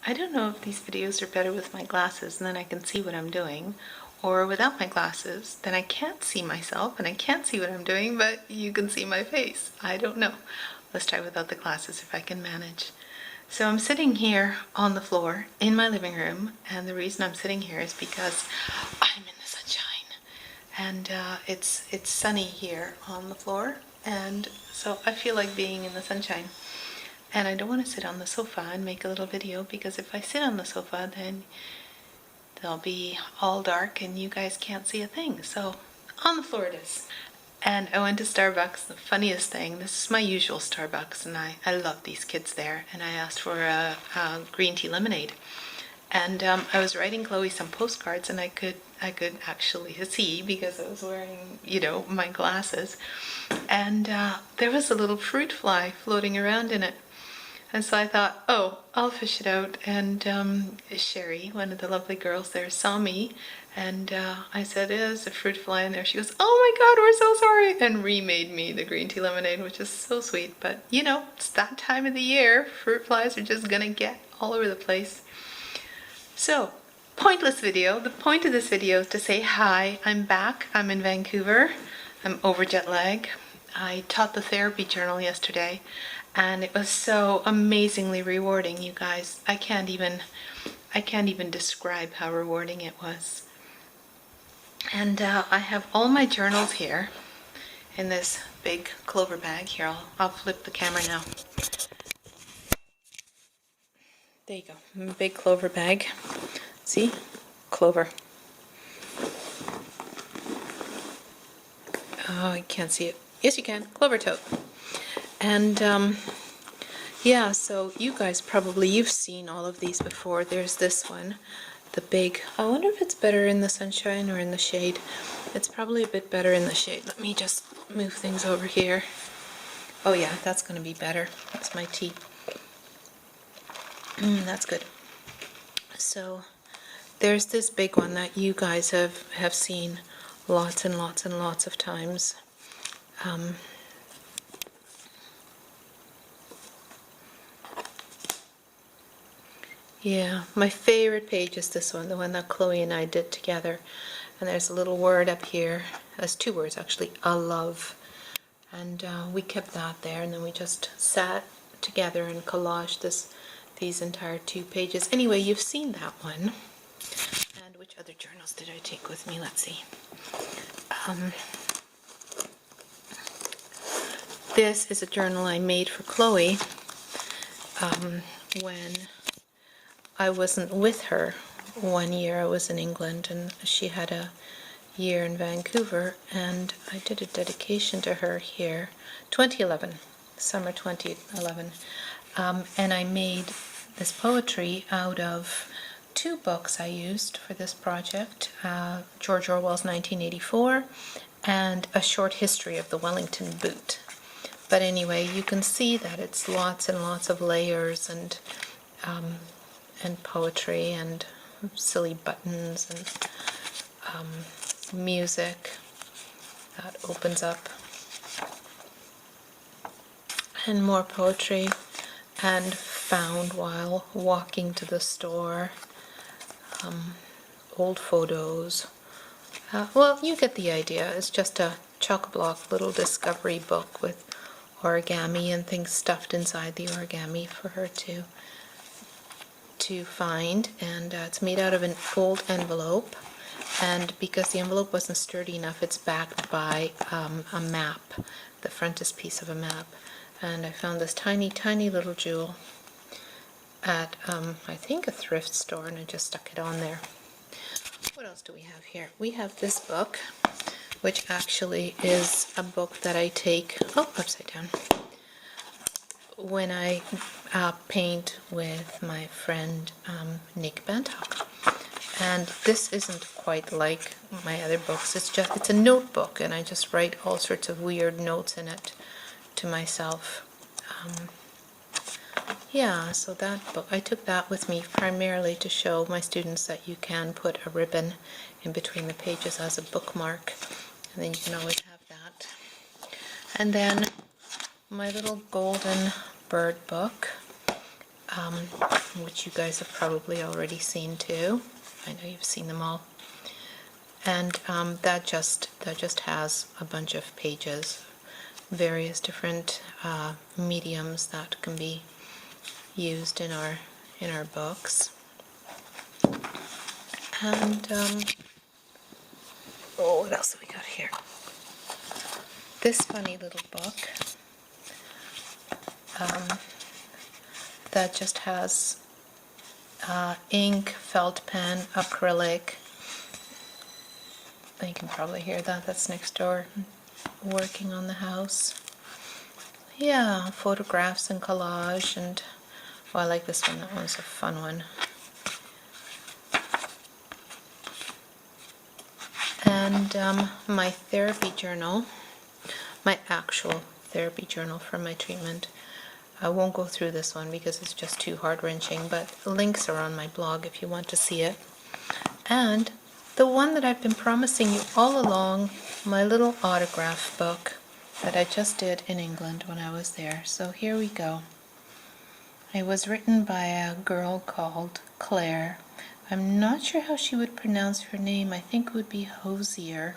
I don't know if these videos are better with my glasses and then I can see what I'm doing, or without my glasses, then I can't see myself and I can't see what I'm doing, but you can see my face. I don't know. Let's try without the glasses if I can manage. So I'm sitting here on the floor in my living room, and the reason I'm sitting here is because I'm in the sunshine, and it's sunny here on the floor, and so I feel like being in the sunshine. And I don't want to sit on the sofa and make a little video, because if I sit on the sofa, then they'll be all dark and you guys can't see a thing. So on the floor it is. And I went to Starbucks. The funniest thing, this is my usual Starbucks, and I love these kids there, and I asked for a green tea lemonade. And I was writing Chloe some postcards, and I could actually see, because I was wearing, my glasses. And there was a little fruit fly floating around in it. And so I thought, oh, I'll fish it out. And Sherry, one of the lovely girls there, saw me. And I said, there's a fruit fly in there. She goes, oh my God, we're so sorry. And remade me the green tea lemonade, which is so sweet. But, it's that time of the year. Fruit flies are just going to get all over the place. So, pointless video. The point of this video is to say hi. I'm back. I'm in Vancouver. I'm over jet lag. I taught the therapy journal yesterday, and it was so amazingly rewarding, you guys. I can't even describe how rewarding it was. And I have all my journals here in this big clover bag. Here, I'll flip the camera now. There you go, big clover bag. See? Clover. Oh, I can't see it. Yes, you can. Clover tote. And yeah, so you guys you've seen all of these before. There's this one, the big, I wonder if it's better in the sunshine or in the shade. It's probably a bit better in the shade. Let me just move things over here. Oh yeah, that's going to be better. That's my tea. That's good. So there's this big one that you guys have seen lots and lots and lots of times. Yeah, my favorite page is this one, the one that Chloe and I did together. And there's a little word up here. There's two words actually, a love. And we kept that there, and then we just sat together and collaged these entire 2 pages. Anyway, you've seen that one. And which other journals did I take with me? Let's see. This is a journal I made for Chloe when I wasn't with her. One year I was in England, and she had a year in Vancouver, and I did a dedication to her here, 2011, summer 2011, and I made this poetry out of 2 books I used for this project, George Orwell's 1984 and A Short History of the Wellington Boot. But anyway, you can see that it's lots and lots of layers and poetry and silly buttons and music that opens up, and more poetry, and found while walking to the store, old photos. Well, you get the idea. It's just a chock-a-block little discovery book with origami and things stuffed inside the origami for her to find, and it's made out of an old envelope, and because the envelope wasn't sturdy enough, it's backed by a map. The frontispiece of a map, and I found this tiny little jewel at I think a thrift store, and I just stuck it on there. What else do we have here? We have this book, which actually is a book that I take upside down when I paint with my friend Nick Bantock. And this isn't quite like my other books. It's a notebook, and I just write all sorts of weird notes in it to myself. Yeah, so that book, I took that with me primarily to show my students that you can put a ribbon in between the pages as a bookmark, and then you can always have that. And then my little golden bird book, um, which you guys have probably already seen too. I know you've seen them all. And that just has a bunch of pages, various different mediums that can be used in our books. And oh, what else have we got here? This funny little book that just has ink, felt pen, acrylic. You can probably hear that. That's next door, working on the house. Yeah, photographs and collage, and I like this one. That one's a fun one. And my therapy journal, my actual therapy journal from my treatment. I won't go through this one because it's just too heart-wrenching, but links are on my blog if you want to see it. And the one that I've been promising you all along, my little autograph book that I just did in England when I was there. So here we go. It was written by a girl called Claire. I'm not sure how she would pronounce her name. I think it would be Hosier.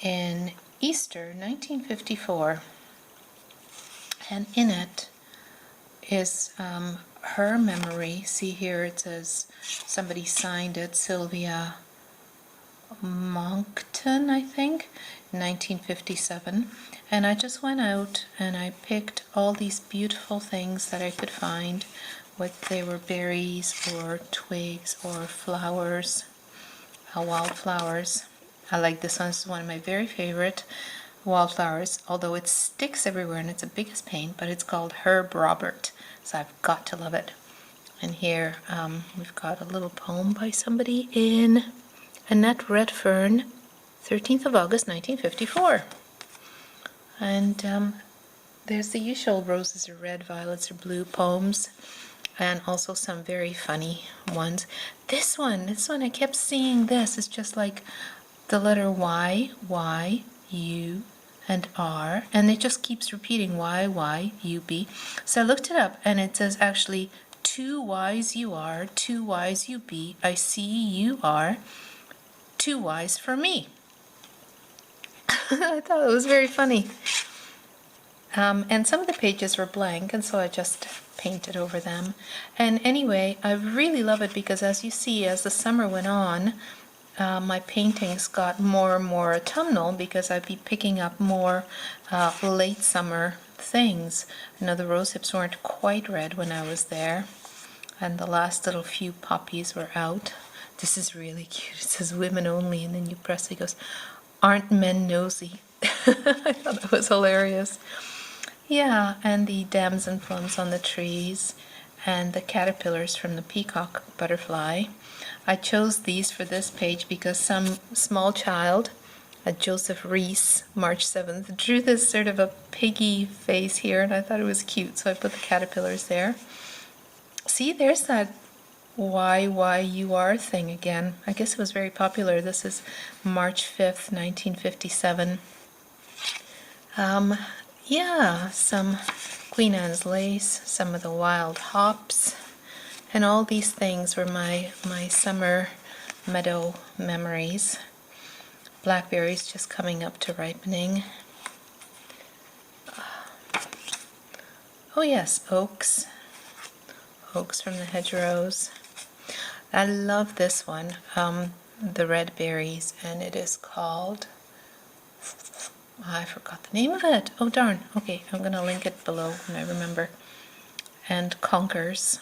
In Easter 1954. And in it is her memory. See here it says somebody signed it, Sylvia Monkton, I think, 1957. And I just went out and I picked all these beautiful things that I could find, whether they were berries or twigs or flowers, wildflowers. I like this one. This is one of my very favorite wildflowers, although it sticks everywhere and it's the biggest pain, but it's called Herb Robert, so I've got to love it. And here we've got a little poem by somebody in Annette Redfern, 13th of August 1954. And there's the usual roses are red, violets are blue poems, and also some very funny ones. This one I kept seeing this. It's just like the letter Y, U, and R, and it just keeps repeating Y, U, B. So I looked it up, and it says actually 2 Y's you are, 2 Y's you be, I see you are, 2 Y's for me. I thought it was very funny. And some of the pages were blank, and so I just painted over them. And anyway, I really love it because, as you see, as the summer went on, my paintings got more and more autumnal because I'd be picking up more late summer things. I know the rose hips weren't quite red when I was there, and the last little few poppies were out. This is really cute. It says women only, and then you press it, goes, aren't men nosy? I thought that was hilarious. Yeah, and the damson plums on the trees, and the caterpillars from the peacock butterfly. I chose these for this page because some small child, Joseph Reese, March 7th, drew this sort of a piggy face here, and I thought it was cute, so I put the caterpillars there. See, there's that YYUR thing again. I guess it was very popular. This is March 5th, 1957. Yeah, some Queen Anne's lace, some of the wild hops, and all these things were my summer meadow memories. Blackberries just coming up to ripening. Oh yes, oaks from the hedgerows. I love this one, the red berries, and it is called, I forgot the name of it. Oh darn. Okay, I'm going to link it below when I remember. And conkers.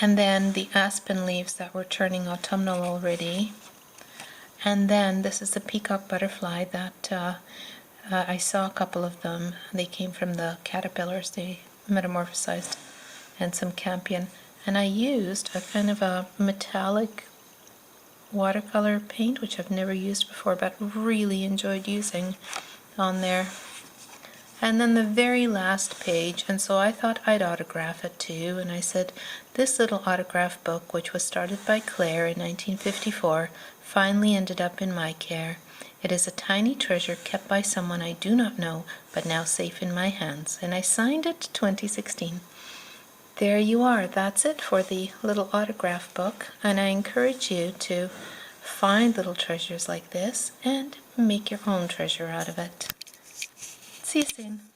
And then the aspen leaves that were turning autumnal already. And then this is the peacock butterfly that I saw a couple of them. They came from the caterpillars. They metamorphosized, and some campion. And I used a kind of a metallic watercolor paint, which I've never used before, but really enjoyed using on there. And then the very last page, and so I thought I'd autograph it too, and I said, this little autograph book, which was started by Claire in 1954, finally ended up in my care. It is a tiny treasure kept by someone I do not know, but now safe in my hands, and I signed it 2016. There you are. That's it for the little autograph book, and I encourage you to find little treasures like this and make your own treasure out of it. See you soon.